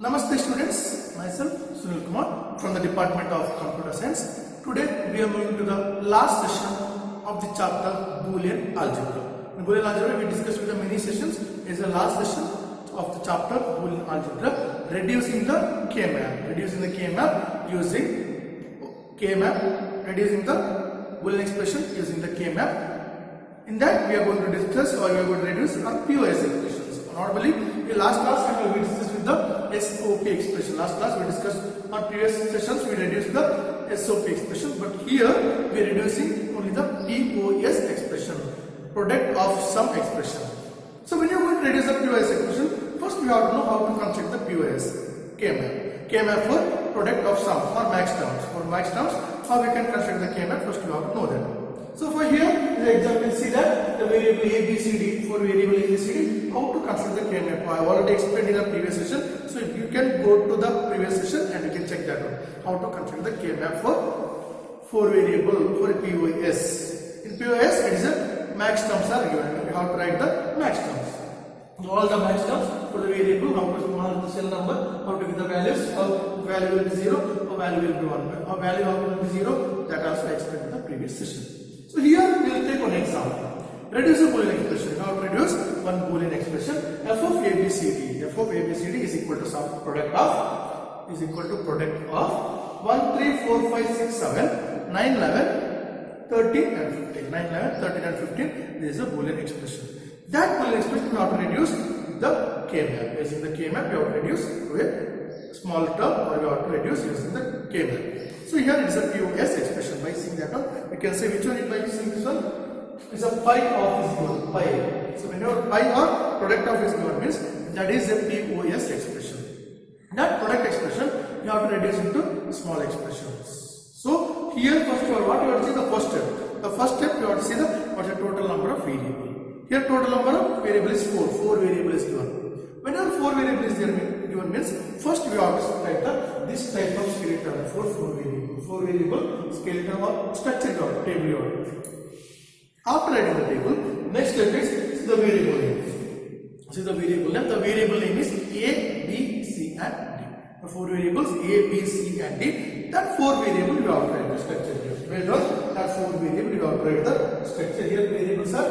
Namaste students, myself Sunil Kumar from the Department of Computer Science. Today we are moving to the last session of the chapter Boolean Algebra. In Boolean Algebra we discussed with the many sessions. Is the last session of the chapter Boolean Algebra, reducing the K-map. Reducing the K-map using K-map, reducing the Boolean expression using the K-map. In that we are going to discuss or we are going to reduce our POS expressions. Normally, in last class we discussed with the SOP expression. Last class we discussed on previous sessions we reduced the SOP expression, but here we are reducing only the POS expression, product of sum expression. So when you are going to reduce the POS expression, first we have to know how to construct the POS K-map. K-map for product of sum or max terms. For max terms, how we can construct the K-map? First we have to know that. So for here, the example, see that the variable A, B, C, D, for variable A, B, C, D, how to construct the K-map. I have already explained in the previous session. So you can go to the previous session and you can check that out. How to construct the K-map for variable, for POS. In POS, it is a max terms are given. You have to write the max terms. All the max terms for the variable, how to mark the cell number, how to give the values, how value will be 0, how value will be 1, how value will be 0, that also I explained in the previous session. So here we will take one example. Reduce a Boolean expression. Now reduce one Boolean expression. F of ABCD. F of ABCD is equal to some product of 1, 3, 4, 5, 6, 7, 9, 11, 13 and 15. 9, 11, 13 and 15. This is a Boolean expression. That Boolean expression we have to reduce the K-map. Using the K-map we have to reduce to a small term, or we have to reduce using the K-map. So here it is a POS expression. By seeing that one, we can say which one is by seeing this one. It's a pi of is given. Pi. So whenever pi or product of is given means that is a POS expression. That product expression you have to reduce into small expressions. So here first of all, what you have to see the first step. The first step you have to see the what is the total number of variable. Here total number of variable is 4. 4 variable is given. Whenever 4 variable is given means first we have to write this type of skeleton for 4 variable. 4 variable skeleton or structure of table order. After writing the table, next step is the variable name. See the variable name. The variable name is A, B, C and D. The 4 variables A, B, C and D. That 4 variable you have to write the structure here. Where that 4 variable you have to write the structure here. Variables are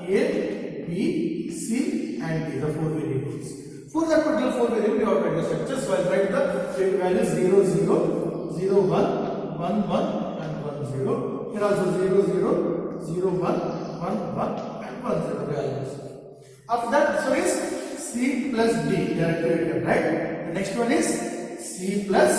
A, B, C and D. The 4 variables. For that particular 4 variable you have to write the structure. So I will write the values 0, 0, 0, 1, 1, 1 and 1, 0. Here also 0, 0. 0, 1, 1, 1 and 1, 0 values. After that, this one is C plus D, directly we can write. The next one is C plus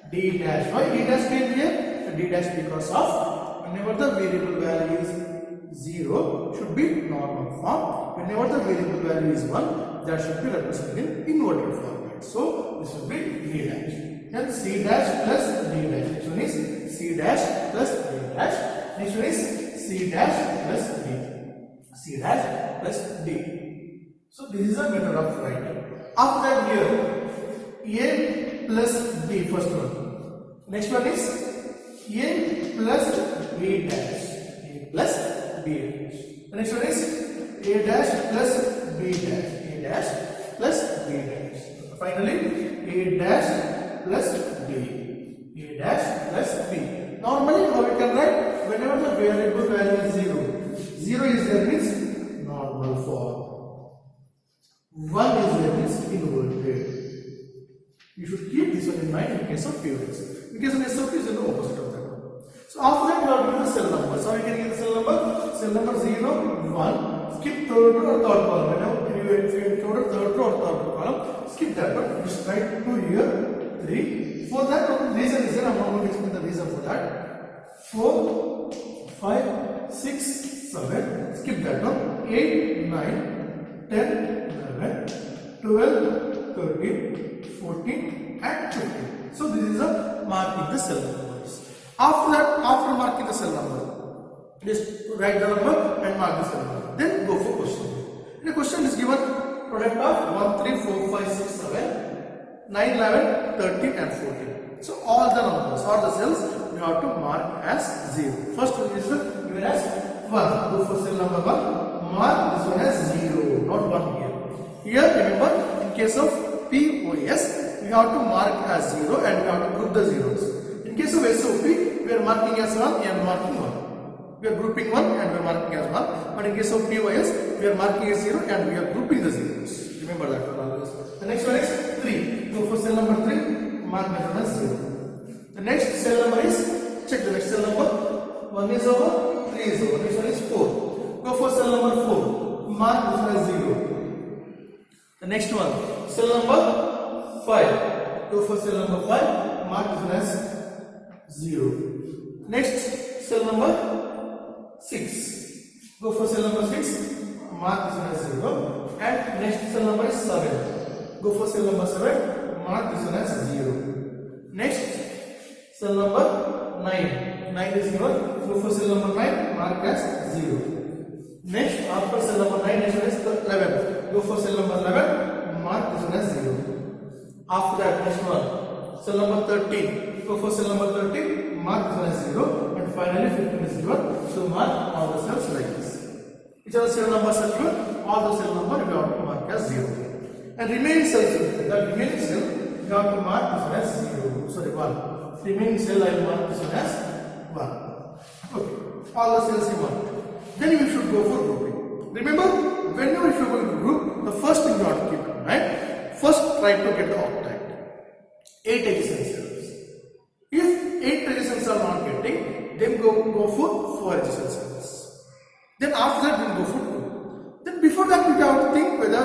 D dash. Why D dash came here? D dash because of whenever the variable value is 0 should be normal form. Whenever the variable value is 1, that should be represented in inverted format. So this will be D dash. Then C dash plus D dash. Next one is C dash plus D dash. Next one is C dash plus D. C dash plus D. So this is a method of writing. After that here A plus B, first one. Next one is A plus B dash. A plus B dash. The next one is A dash plus B dash. A dash plus B dash. Finally A dash plus B. A dash plus B. Normally how we can write whenever the variable value is 0. 0 is there means normal form. 1 is there means inverted. You should keep this one in mind in case of POS. In case of SOP is the opposite of that one. So after that you have to give the cell number. So we can give the cell number. Cell number 0, 1. Skip third row or third column. Whenever if you encounter third row or third column, skip that one. Just write 2 here, 3. For that reason is there. I am not going to explain the reason for that. 4, 5, 6, 7. Skip that one. 8, 9, 10, 11, 12, 13, 14 and 15. So this is a marking the cell numbers. After that, after marking the cell number, just write the number and mark the cell number. Then go for question. In the question is given product of 1, 3, 4, 5, 6, 7. 9, 11, 13 and 14. So all the numbers or the cells we have to mark as 0. First one is given as 1. Go for cell number 1. Mark this one as 0, not 1 here. Here remember in case of POS, we have to mark as 0 and we have to group the zeros. In case of SOP, we are marking as 1 and marking 1. We are grouping 1 and we are marking as 1. But in case of POS, we are marking as 0 and we are grouping the zeros. Remember that one always. The next one is 3. Go for cell number 3, mark that one as 0. The next cell number is, check the next cell number. 1 is over, 3 is over. Next one is 4. Go for cell number 4, mark this one as 0. The next one, cell number 5. Go for cell number 5, mark this one as 0. Next, cell number 6. Go for cell number 6, mark this one as 0. And next cell number is 7. Go for cell number 7, mark this one as 0. Next, cell number 9. 9 is given. Go for cell number 9, mark as 0. Next, after cell number 9, next one is 11. Go for cell number 11, mark this one as 0. After that, next one, cell number 13. Go for cell number 13, mark this one as 0. And finally, 15 is given. So mark all the cells like this. Whichever cell number is given, all the cell number we have to mark as 0. And remaining cells, the remaining cell, we have to mark this one as 0. Sorry, 1. Remaining cell, I will mark this one as 1. Okay, all the cells you mark. Then you should go for grouping. Remember, whenever if you are going to group, the first thing you have to keep in mind, first try to get the octet. 8 adjacent cells. If 8 adjacent cells are not getting, then go for 4 adjacent cells. Then after that, then go for 2. Then before that, you have to think whether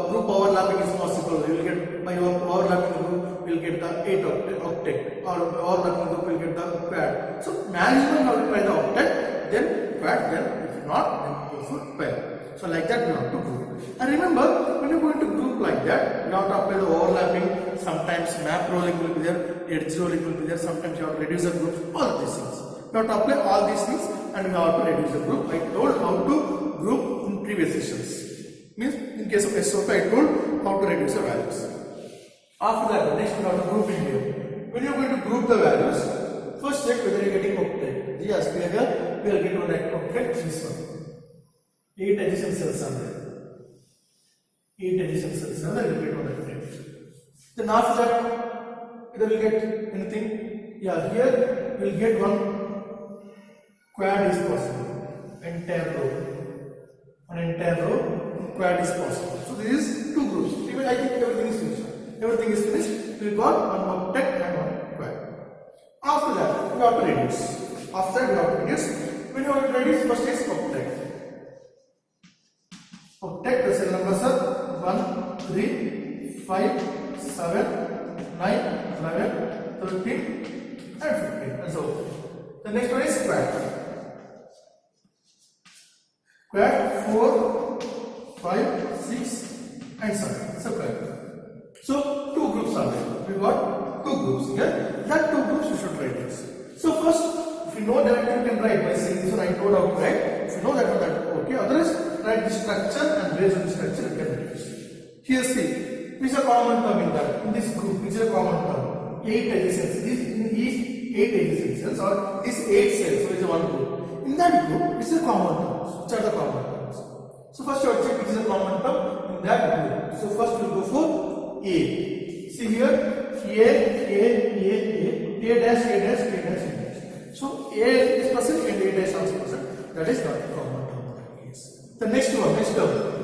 group overlapping is possible. You will get, by overlapping group, we will get the 8 octet, or overlapping group will get the quad. So maximum you have to try the octet, then quad, then if not, then go for pair. So like that we have to group. And remember, when you are going to group like that, you have to apply the overlapping. Sometimes map rolling will be there, edge rolling will be there. Sometimes you have to reduce the groups. All of these things. You have to apply all these things, and you have to reduce the group. I told how to group in previous sessions. Means in case of SOP, I told how to reduce the values. After that, next we have to group in here. When you are going to group the values, first check whether you are getting octet. Yes, we are getting one octet. This one. 8 adjacent cells are there. 8 adjacent cells are there. We will get one octet. Then after that, whether we will get anything. Yeah, here we will get one quad is possible. Entire row. An entire row, quad is possible. So this is 2 groups. Even I think everything is finished. Everything is finished. We got one octet and one quad. After that, we have to reduce. After that, we have to reduce. When you have to reduce, first is octet. Octet, the cell numbers are 1, 3, 5, 7, 9, 11, 13, and 15. And so, the next one is quad. Quad 4, 5, 6, and 7. So quad. So 2 groups are there. We got 2 groups here. That 2 groups you should write this. So first, if you know that, you can write by saying this one. I told how to write. If you know that, okay. Otherwise, write the structure, and based on the structure, you can write this. Here, see, which is a common term in that. In this group, which is a common term. 8 adjacent cells. In each 8 adjacent cells, or this 8 cells, so it is a one group. In that group, this is a common term. Which are the common terms? So first you have to check which is a common term in that group. So first we will go for A. See here, A dash, A dash, A dash, A dash. So A is present and A dash also present. That is not a common term in that case. The next term,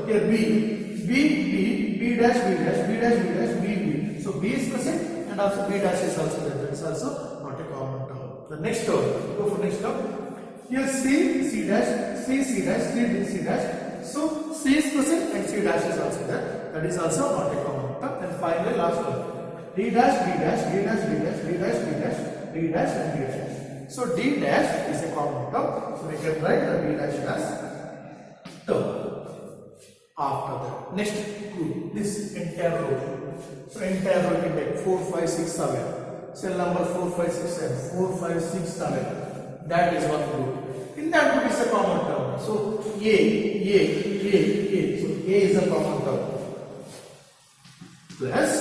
here B dash, B dash, B dash, B dash, B. So B is present and also B dash is also there. That is also not a common term. The next term, go for next term. Here C dash, C dash, C dash. So C is present and C dash is also there. That is also not a common term. And finally last one. D dash, D dash, D dash, D dash, D dash, D dash, D dash, and D dash. So D dash is a common term. So we can write the D dash as term. After that, next group, this entire row. So entire row can take 4, 5, 6, 7. Cell number 4, 5, 6, 7. 4, 5, 6, 7. That is one group. In that group is a common term. So A. So A is a common term. Plus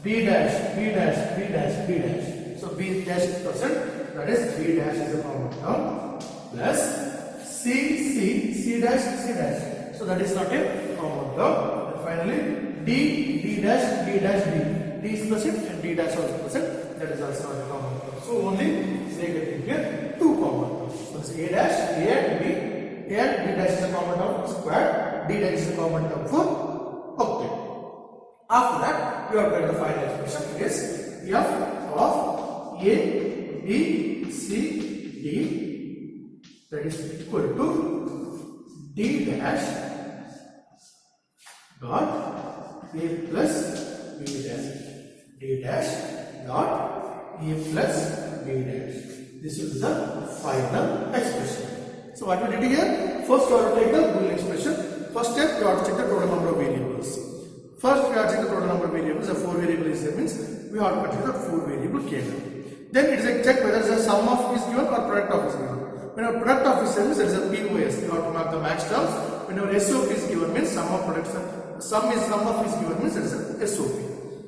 B dash, B dash, B dash, B dash. So B dash is present. That is B dash is a common term. Plus C dash, C dash. So that is not a common term. And finally D dash d dash d. D is present and d dash also present. That is also not a common term. So only they get here two common terms. So this a dash, a and b. A and b dash is a common term for square. D dash is a common term for octet. After that, we have got the final expression. It is f of a, b, c, d. That is equal to d dash dot a plus b dash. D dash dot a plus b dash. This is the final expression. So what we did here? First we have to take the Boolean expression. First step we have to check the total number of variables. First we have to check the total number of variables. The 4 variable is there, means we have to check the 4 variable kernel. Then it is a check whether the sum of is given or product of is given. When a product of is given, there is a POS. You have to mark the max terms. Whenever SOP is given, means sum of product, sum of is given, means there is a SOP.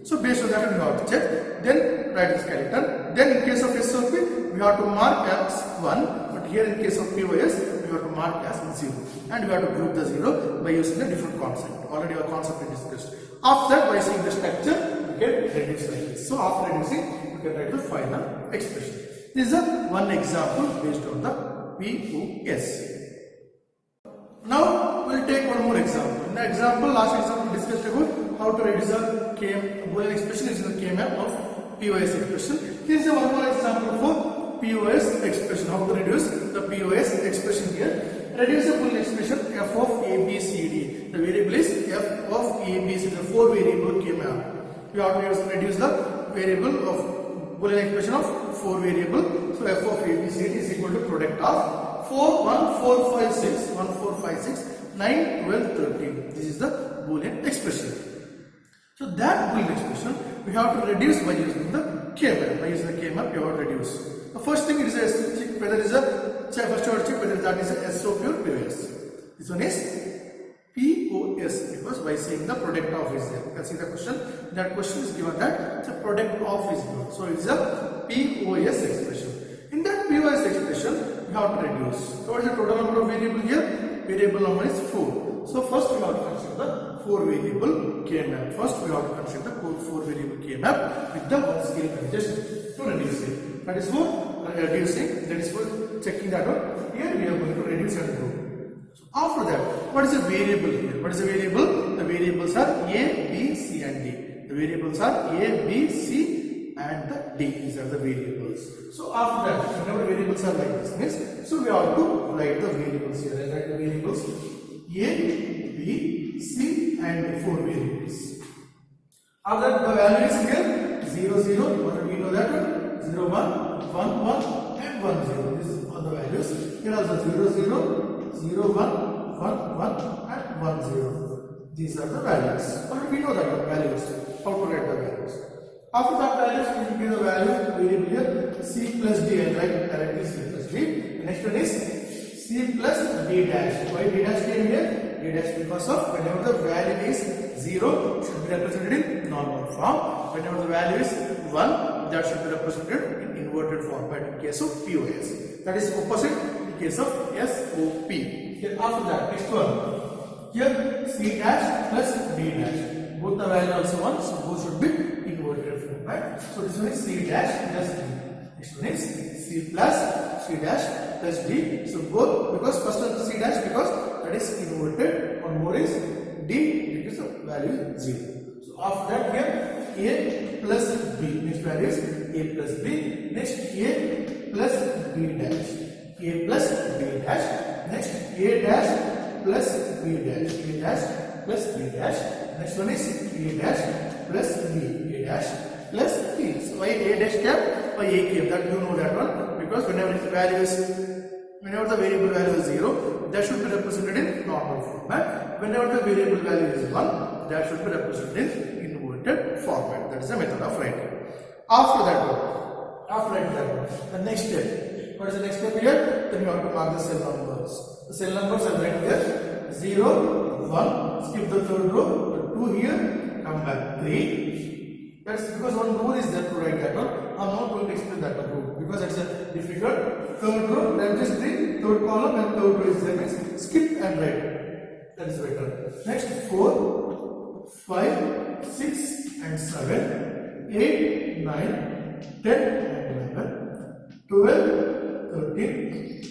So based on that we have to check. Then write the skeleton. Then in case of SOP we have to mark as 1, but here in case of POS we have to mark as 0, and we have to group the 0 by using a different concept. Already our concept is discussed. After that, by seeing the structure we can reduce like this. So after reducing we can write the final expression. This is a one example based on the POS. Now we will take one more example. In the example, last example we discussed about how to reduce the Boolean expression using the K-map of POS expression. Here is a one more example for POS expression. How to reduce the POS expression here. Reduce the Boolean expression f of a, b, c, d. The variable is f of a, b, c. The 4 variable K-map. We have to reduce the variable of Boolean expression of 4 variable. So f of a, b, c, d is equal to product of 4, 1, 4, 5, 6, 1, 4, 5, 6, 9, 12, 13. This is the Boolean expression. So that Boolean expression we have to reduce by using the K-map. By using the K-map, you have to reduce. The first thing is whether it is a first order check whether that is a SOP or POS. This one is POS because by saying the product of is there. You can see the question. That question is given that the product of is given. So it is a POS expression. In that POS expression, we have to reduce. So what is the total number of variable here? Variable number is 4. So first we have to consider the 4 variable K-map. First we have to consider the 4 variable K-map with the one scale adjustment to reduce it. That is for reducing, that is for checking that out. Here we are going to reduce and group. So after that, what is the variable here? What is the variable? The variables are A, B, C and D. The variables are A, B, C and the D. These are the variables. So after that, whenever variables are like this, means so we have to write the variables here. I write the variables A, B, C and 4 variables. After that, the value is here 0, 0. What do we know that one? 0, 1, 1, 1 and 1, 0. These are the values. Here also 0, 0, 0, 1, 1, 1 and 1, 0. These are the values. Already we know that the values. How to write the values. After that values, we will give the value variable here C plus D and write directly C plus D. The next one is C plus D dash. Why D dash came here? D dash because of whenever the value is 0, it should be represented in normal form. Whenever the value is 1, that should be represented in inverted format in case of POS. That is opposite in case of SOP. Here after that, next one. Here C dash plus D dash. Both the value also 1, so both should be inverted format. So this one is C dash plus D. Next one is C plus C dash plus D. So both, because first one is C dash because that is inverted, one more is D because the value is 0. So after that here A plus B. Next value is A plus B. Next A plus B dash. A plus B dash. Next A dash plus B dash. A dash plus B dash. Next one is A dash plus B. A dash plus B. So why A dash cap? Why A cap? That you know that one because whenever the value is the variable value is 0, that should be represented in normal format. Whenever the variable value is 1, that should be represented in inverted format. That is the method of writing. After that, the next step. What is the next step here? Then you have to mark the cell numbers. The cell numbers are right here. 0, 1, skip the third row, 2 here, come back, 3. That's because one rule is there to write that one. I'm not going to explain that one because it's a difficult. Third row, then just 3, third column and third row is there, means skip and write. That is better. Next 4, 5, 6 and 7, 8, 9, 10 and 11, 12, 13,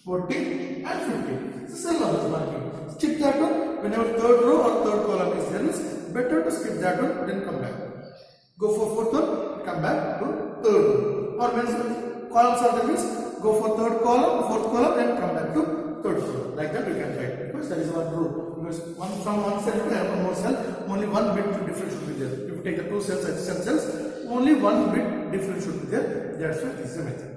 14 and 15. So cell numbers marking. Skip that one. Whenever third row or third column is there, it's better to skip that one, then come back. Go for fourth one, come back to third row. Or when columns are there, means go for third column, fourth column, and come back to third column. Like that you can write, because that is one rule. Because from one cell to another more cell, only one bit difference should be there. If you take the two cells, adjacent cells, only one bit difference should be there. That's why this is the method.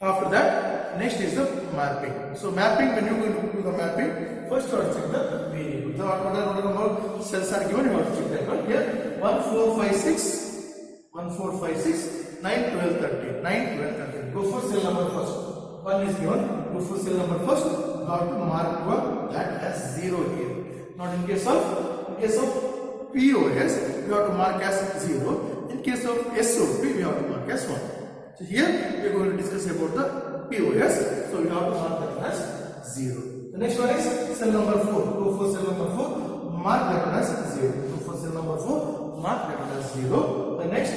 After that, next is the mapping. So mapping, when you are going to do the mapping, first you have to check the variable. The order number cells are given, you have to check that one. Here 1, 4, 5, 6, 1, 4, 5, 6, 9, 12, 13, 9, 12, 13. Go for cell number first. 1 is given. Go for cell number first. You have to mark one that has 0 here. Not in case of POS, you have to mark as 0. In case of SOP, we have to mark as 1. So here we are going to discuss about the POS. So we have to mark that as 0. The next one is cell number 4. Go for cell number 4. Mark that one as 0. Go for cell number 4. Mark that one as 0. The next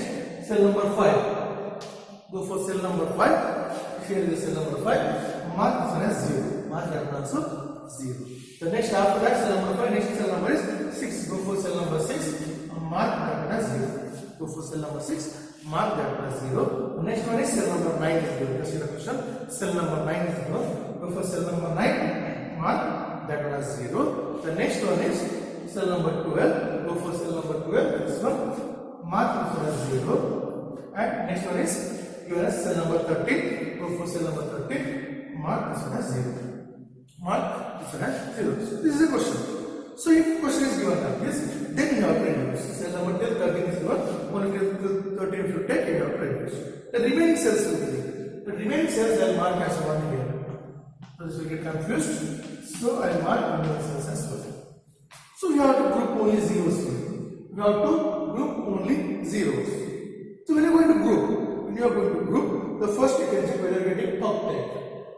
cell number 5. Go for cell number 5. Here is cell number 5. Mark this one as 0. Mark that one also 0. The next after that cell number 5. Next cell number is 6. Go for cell number 6. Mark that one as 0. Go for cell number 6. Mark that one as 0. The next one is cell number 9 is given. Just see the question. Cell number 9 is given. Go for cell number 9. Mark that one as 0. The next one is cell number 12. Go for cell number 12. This one. Mark this one as 0. And next one is given as cell number 13. Go for cell number 13. Mark this one as 0. Mark this one as 0. So this is a question. So if question is given like this, then you have to reduce. Cell number 12, 13 is given. Only 13 if you take, you have to reduce. The remaining cells will be there. The remaining cells I will mark as 1 here. So this will get confused. So I will mark remaining cells as 1. So we have to group only zeros here. We have to group only zeros. So when you are going to group, the first you can check whether you are getting octet.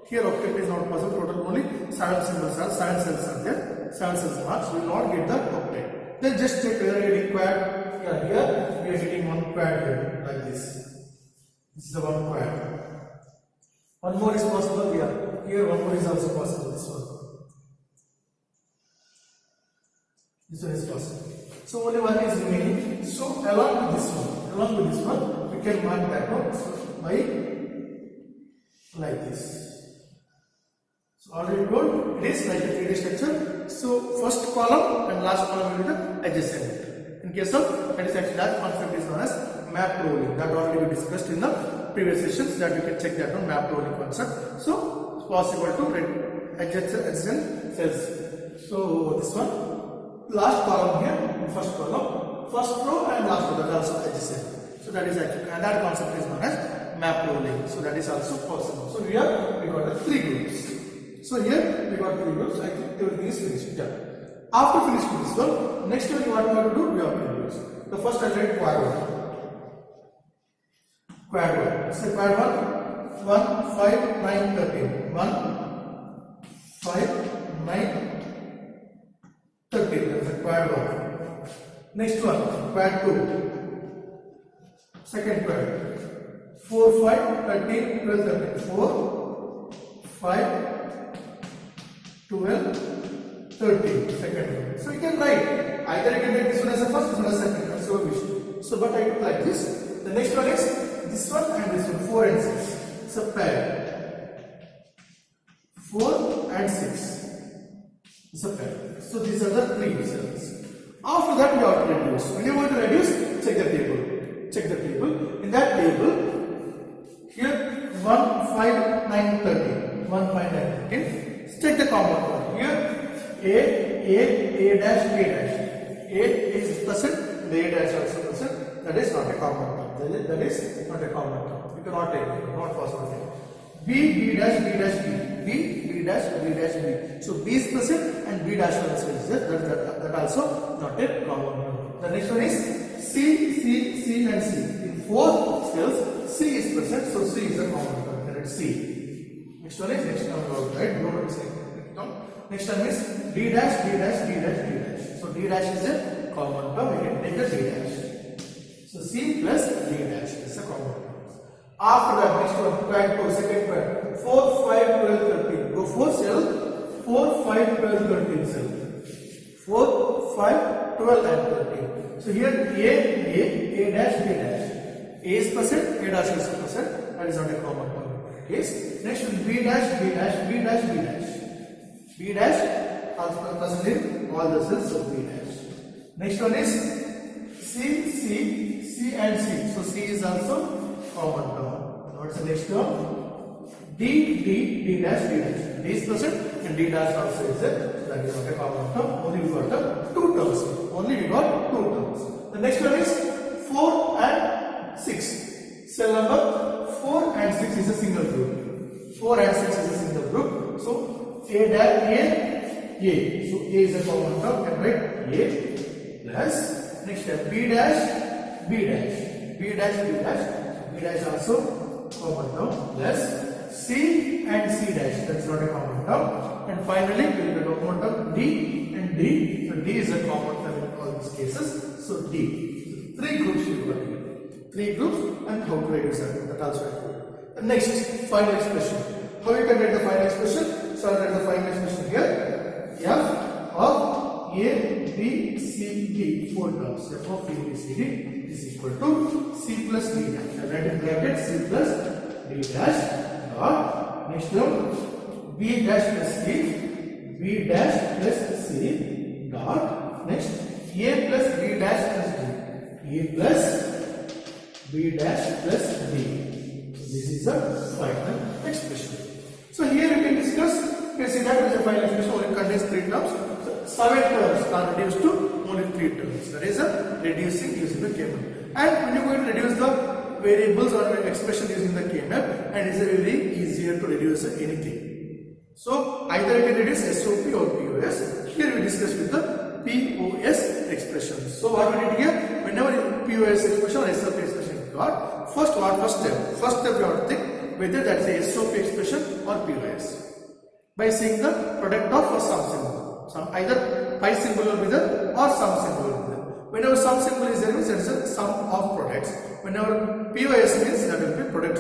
Here octet is not possible. Total only 7 symbols are 7 cells are there. 7 cells marks. We will not get the octet. Then just check whether you are getting quad. Yeah, here we are getting one quad here like this. This is the one quad. One more is possible. Yeah, here one more is also possible. This one. This one is possible. So only one is remaining. So along with this one, we can mark that one by like this. So already told, it is like a 3D structure. So first column and last column will be the adjacent. In case of that concept is known as map rolling. That already we discussed in the previous sessions. That you can check that on map rolling concept. So it's possible to write adjacent cells. So this one, last column here, first column, first row and last row, that is also adjacent. So that is actually, and that concept is known as map rolling. So that is also possible. So here we got 3 groups. So here we got 3 groups. I think everything is finished. Done. After finishing this one, next one what we have to do, we have to use. The first I write quad 1. Quad 1. Say quad 1. 1, 5, 9, 13. 1, 5, 9, 13. That's a quad 1. Next one, quad 2. Second quad. 4, 5, 13, 12, 13. 4, 5, 12, 13. Second one. So you can write. Either you can write this one as a first, this one as a second. That's your wish. So but I do like this. The next one is this one and this one. 4 and 6. It's a pair. 4 and 6. It's a pair. So these are the 3 cells. After that we have to reduce. When you want to reduce, check the table. Check the table. In that table, here 1, 5, 9, 13. 1, 5, 9, 13. Check the common one. Here A dash, A dash. A is percent, the A dash also percent. That is not a common term. That is not a common term. You cannot take it. Not possible to take. B dash, B dash, B dash, B dash, B. So B is percent and B dash also is there. That also not a common term. The next one is C and C. In 4 cells, C is present, so C is a common term. Correct? C. Next one is next term, right? Next one is D dash, D dash, D dash, D dash. So D dash is a common term, we can take the d dash. So c plus d dash is a common term. After that, next one, point 2, second point, 4, 5, 12, 13. Go for cell 4, 5, 12, 13 cell. 4, 5, 12 and 13. So here A dash, B dash. A is percent, A dash is percent. That is not a common term. Yes. Next one, B dash, B dash, B dash, B dash. B dash also present in all the cells, so B dash. Next one is C and C. So C is also common term. What's the next term? D dash, D dash. D is present and D dash also is there. So that is not a common term. Only we got the two terms. Only we got two terms. The next one is 4 and 6. Cell number 4 and 6 is a single group. 4 and 6 is a single group. So A dash A. So A is a common term. And write A plus next step B dash B dash. B dash B dash. B dash also common term plus C and C dash. That's not a common term. And finally we will get a common term D and D. So D is a common term in all these cases. So D. So 3 groups we got here. 3 groups and how to reduce that also I told you. The next final expression. How you can write the final expression? So I'll write the final expression here. F of A, B, C, D. 4 terms. F of A, B, C, D is equal to C plus D dash. I write in bracket C plus D dash dot. Next term B dash plus C. B dash plus C dot. Next A plus B dash plus D. A plus B dash plus D. So this is the final expression. So here you can discuss, you can see that is a final expression only contains 3 terms. So 7 terms are reduced to only 3 terms. That is a reducing using the K-map. And when you are going to reduce the variables or expression using the K-map, and it's very easier to reduce anything. So either you can reduce SOP or POS. Here we discuss with the POS expression. So what we did here, whenever POS expression or SOP expression is got, first step? First step you have to think whether that is a SOP expression or POS. By seeing the product of or sum symbol. Either pi symbol will be there or sum symbol will be there. Whenever sum symbol is there, means it is a sum of products. Whenever POS means that will be product,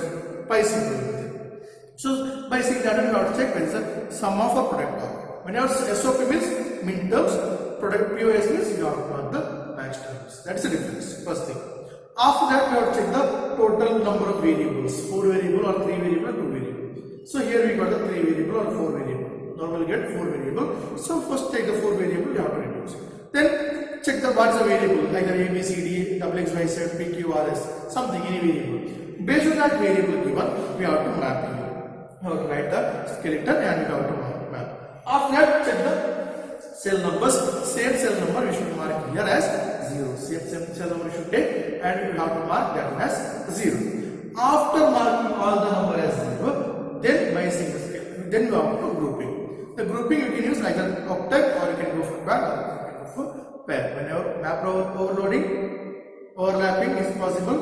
pi symbol will be there. So by seeing that you have to check whether it is a sum of a product or. Whenever SOP means min terms, product POS means you have to plot the max terms. That is the difference. First thing. After that, we have to check the total number of variables, 4 variable or 3 variable or 2 variable. So here we got the 3 variable or 4 variable. Normally get 4 variable. So first take the 4 variable, you have to reduce. Then check the what is the variable, either A, B, C, D, X, Y, Z, P, Q, R, S, something, any variable. Based on that variable given, we have to map here. We have to write the skeleton and we have to map. After that, check the cell numbers. Same cell number we should mark here as 0. Same cell number we should take and we have to mark that one as 0. After marking all the number as 0, then by single scale, then we have to do grouping. The grouping you can use either octet or you can go for quad or you can go for pair. Whenever map overlapping is possible,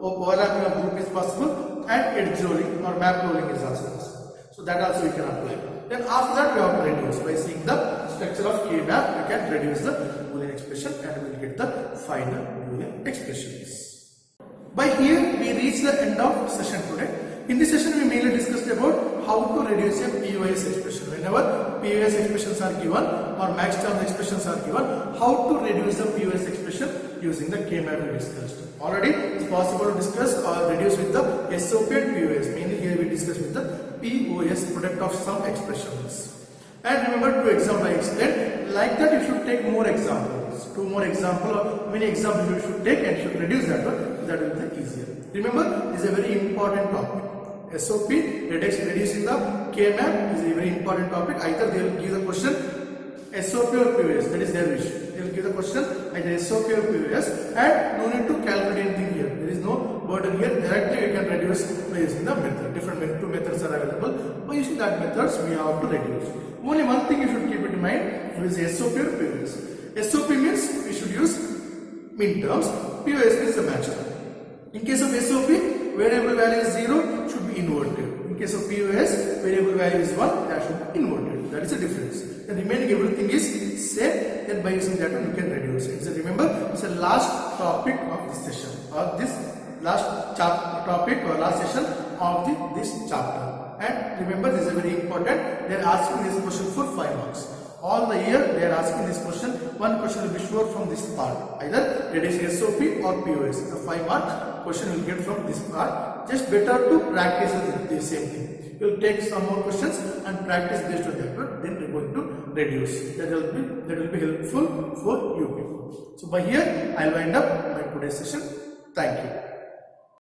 overlapping of group is possible, and edge rolling or map rolling is also possible. So that also we can apply. Then after that we have to reduce. By seeing the structure of K-map, we can reduce the Boolean expression and we will get the final Boolean expressions. By here we reach the end of session today. In this session we mainly discussed about how to reduce a POS expression. Whenever POS expressions are given or max term expressions are given, how to reduce the POS expression using the K-map we discussed. Already it's possible to discuss or reduce with the SOP and POS. Mainly here we discuss with the POS, product of sum expressions. And remember 2 examples I explained. Like that you should take more examples. 2 more examples or many examples you should take and should reduce that one. That will be easier. Remember, this is a very important topic. SOP, reducing the K-map is a very important topic. Either they will give the question SOP or POS, that is their wish. They will give the question either SOP or POS and no need to calculate anything here. There is no burden here. Directly you can reduce by using the method. Different 2 methods are available. By using that methods, we have to reduce. Only one thing you should keep it in mind is SOP or POS. SOP means we should use min terms. POS means the match term. In case of SOP, variable value is 0 should be inverted. In In case of POS, variable value is 1, that should be inverted. That is the difference. The remaining everything is same, then by using that one you can reduce it. So remember, it's the last topic of this session, or this last topic or last session of this chapter. And remember, this is very important. They are asking this question for 5 marks. All the year they are asking this question. One question will be sure from this part, either reducing SOP or POS. The 5 mark question will get from this part. Just better to practice the same thing. You will take some more questions and practice based on that one. Then we are going to reduce. That will be helpful for you people. So by here I will wind up my today's session. Thank you.